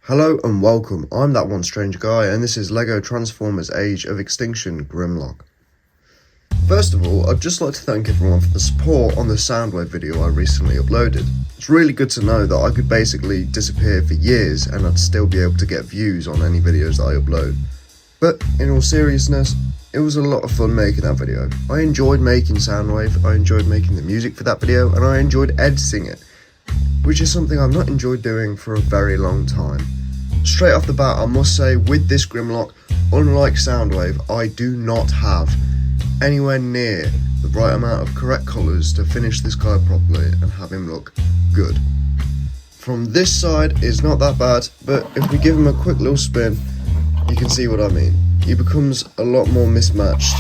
Hello and welcome, I'm that one strange guy and this is LEGO Transformers Age of Extinction Grimlock. First of all, I'd just like to thank everyone for the support on the Soundwave video I recently uploaded. It's really good to know that I could basically disappear for years and I'd still be able to get views on any videos that I upload. But in all seriousness, it was a lot of fun making that video. I enjoyed making Soundwave, I enjoyed making the music for that video, and I enjoyed editing it, which is something I've not enjoyed doing for a very long time. Straight off the bat, I must say, with this Grimlock, unlike Soundwave, I do not have anywhere near the right amount of correct colours to finish this guy properly and have him look good. From this side, it's not that bad, but if we give him a quick little spin, you can see what I mean. He becomes a lot more mismatched.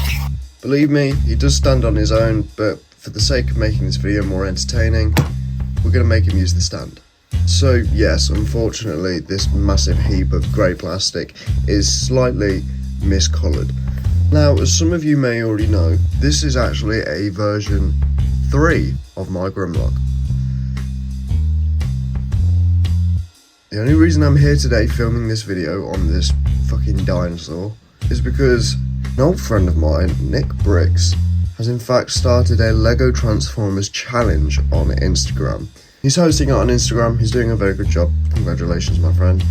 Believe me, he does stand on his own, but for the sake of making this video more entertaining, we're going to make him use the stand. So yes, unfortunately, this massive heap of grey plastic is slightly miscoloured. Now, as some of you may already know, this is actually a version 3 of my Grimlock. The only reason I'm here today filming this video on this fucking dinosaur is because an old friend of mine, Nick Bricks, has in fact started a LEGO Transformers challenge on Instagram. He's hosting it on Instagram, he's doing a very good job. Congratulations, my friend.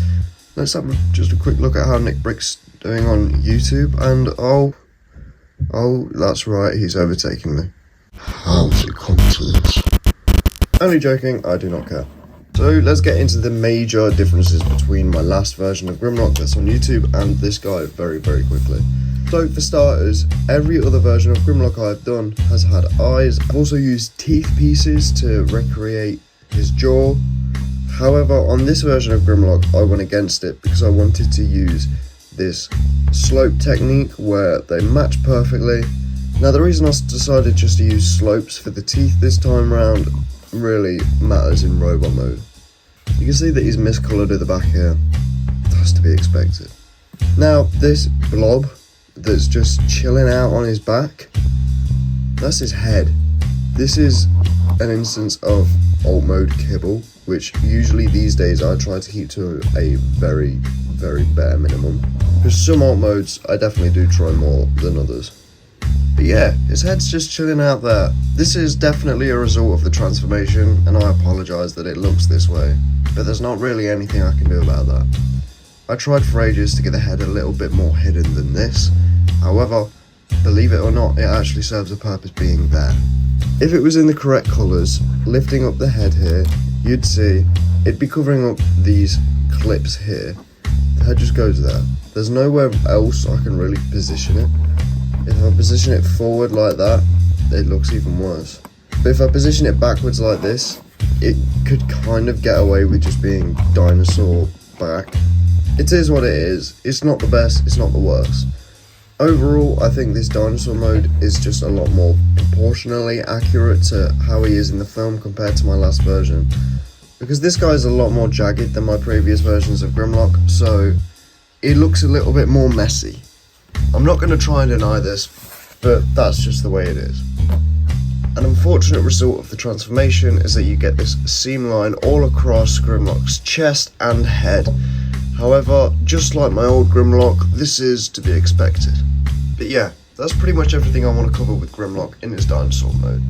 Let's have just a quick look at how Nick Bricks doing on YouTube, and oh, that's right, he's overtaking me. How's it come to this? Only joking, I do not care. So let's get into the major differences between my last version of Grimlock that's on YouTube and this guy very quickly. So for starters, every other version of Grimlock I've done has had eyes. I've also used teeth pieces to recreate his jaw. However, on this version of Grimlock, I went against it because I wanted to use this slope technique where they match perfectly. Now the reason I decided just to use slopes for the teeth this time round really matters in robot mode. You can see that he's miscoloured at the back here. That's to be expected. Now this blob that's just chilling out on his back, that's his head. This is an instance of alt mode kibble, which usually these days I try to keep to a very bare minimum. For some alt modes I definitely do try more than others. But yeah, his head's just chilling out there. This is definitely a result of the transformation, and I apologise that it looks this way, but there's not really anything I can do about that. I tried for ages to get the head a little bit more hidden than this. However, believe it or not, it actually serves a purpose being there. If it was in the correct colours, lifting up the head here, you'd see it'd be covering up these clips here. The head just goes there. There's nowhere else I can really position it. If I position it forward like that, it looks even worse. But if I position it backwards like this, it could kind of get away with just being dinosaur back. It is what it is. It's not the best, it's not the worst. Overall, I think this dinosaur mode is just a lot more proportionally accurate to how he is in the film compared to my last version. Because this guy is a lot more jagged than my previous versions of Grimlock, so it looks a little bit more messy. I'm not going to try and deny this, but that's just the way it is. An unfortunate result of the transformation is that you get this seam line all across Grimlock's chest and head. However, just like my old Grimlock, this is to be expected. But yeah, that's pretty much everything I want to cover with Grimlock in its dinosaur mode.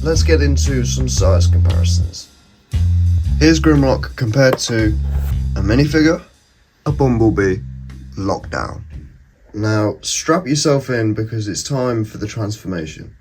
Let's get into some size comparisons. Here's Grimlock compared to a minifigure, a bumblebee, lockdown. Now, strap yourself in because it's time for the transformation.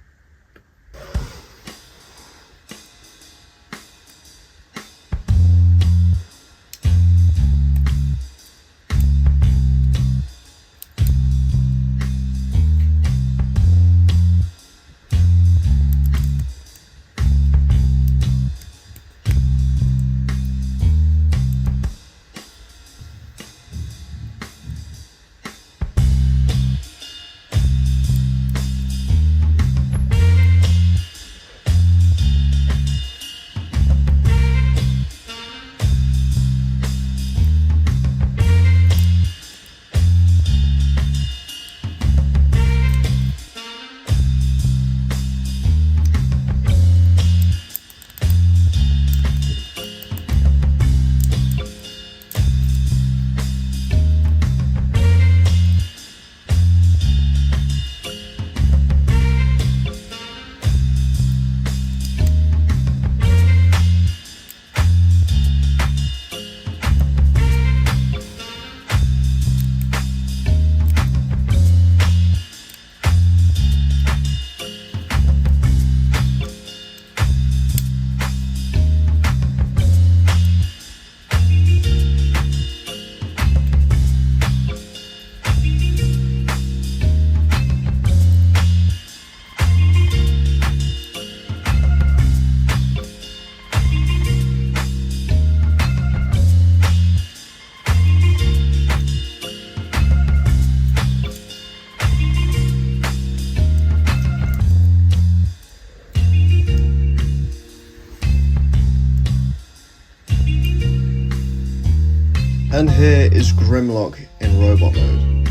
And here is Grimlock in robot mode.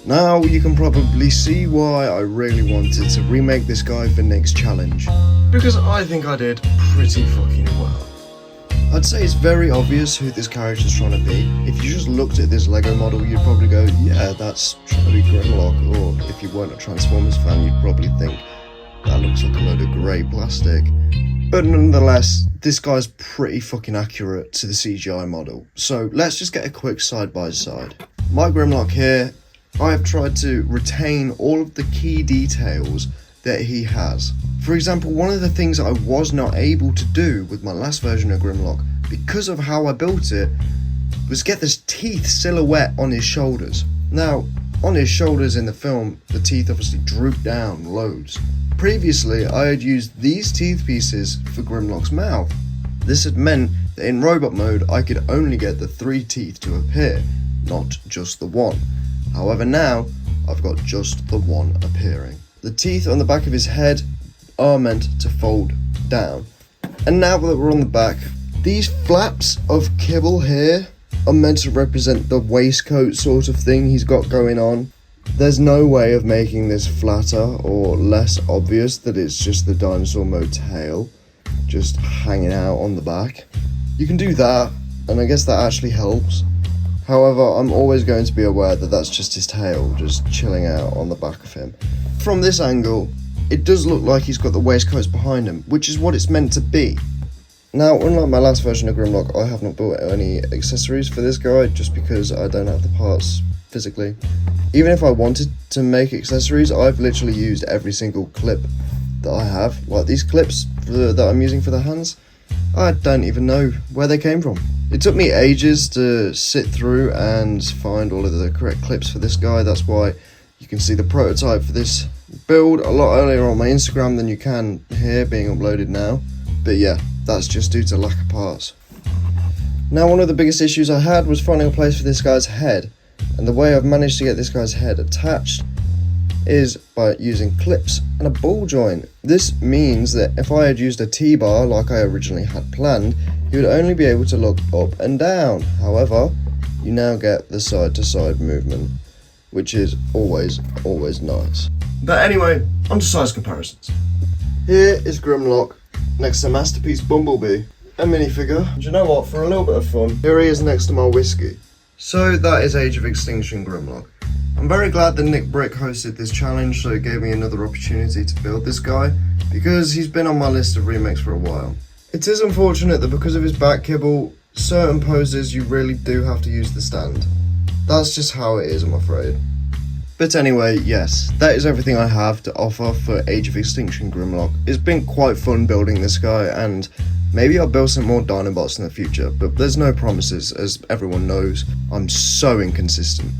Now you can probably see why I really wanted to remake this guy for Nick's challenge, because I think I did pretty fucking well. I'd say it's very obvious who this character's trying to be. If you just looked at this Lego model, you'd probably go, yeah, that's trying to be Grimlock, or if you weren't a Transformers fan, you'd probably think, that looks like a load of grey plastic. But nonetheless, this guy's pretty fucking accurate to the CGI model. So let's just get a quick side by side. My Grimlock here, I have tried to retain all of the key details that he has. For example, one of the things I was not able to do with my last version of Grimlock, because of how I built it, was get this teeth silhouette on his shoulders. Now, on his shoulders in the film, the teeth obviously droop down loads. Previously, I had used these teeth pieces for Grimlock's mouth. This had meant that in robot mode, I could only get the 3 teeth to appear, not just the 1. However, now, I've got just the 1 appearing. The teeth on the back of his head are meant to fold down. And now that we're on the back, these flaps of kibble here are meant to represent the waistcoat sort of thing he's got going on. There's no way of making this flatter or less obvious that it's just the dinosaur mode tail just hanging out on the back. You can do that, and I guess that actually helps. However, I'm always going to be aware that that's just his tail just chilling out on the back of him. From this angle, it does look like he's got the waistcoats behind him, which is what it's meant to be. Now, unlike my last version of Grimlock, I have not bought any accessories for this guy just because I don't have the parts physically. Even if I wanted to make accessories, I've literally used every single clip that I have. Like these clips that I'm using for the hands, I don't even know where they came from. It took me ages to sit through and find all of the correct clips for this guy. That's why you can see the prototype for this build a lot earlier on my Instagram than you can here being uploaded now. But yeah, that's just due to lack of parts. Now, one of the biggest issues I had was finding a place for this guy's head. And the way I've managed to get this guy's head attached is by using clips and a ball joint. This means that if I had used a T-bar like I originally had planned, he would only be able to look up and down. However, you now get the side-to-side movement, which is always nice. But anyway, on to size comparisons. Here is Grimlock next to Masterpiece Bumblebee, a minifigure. And you know what, for a little bit of fun, here he is next to my whiskey. So that is Age of Extinction Grimlock. I'm very glad that Nick Brick hosted this challenge, so it gave me another opportunity to build this guy, because he's been on my list of remakes for a while. It is unfortunate that because of his back kibble, certain poses you really do have to use the stand. That's just how it is, I'm afraid. But anyway, yes, that is everything I have to offer for Age of Extinction Grimlock. It's been quite fun building this guy, and maybe I'll build some more Dinobots in the future, but there's no promises, as everyone knows. I'm so inconsistent.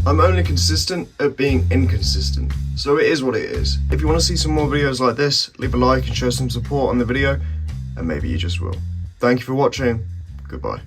I'm only consistent at being inconsistent, so it is what it is. If you want to see some more videos like this, leave a like and show some support on the video, and maybe you just will. Thank you for watching. Goodbye.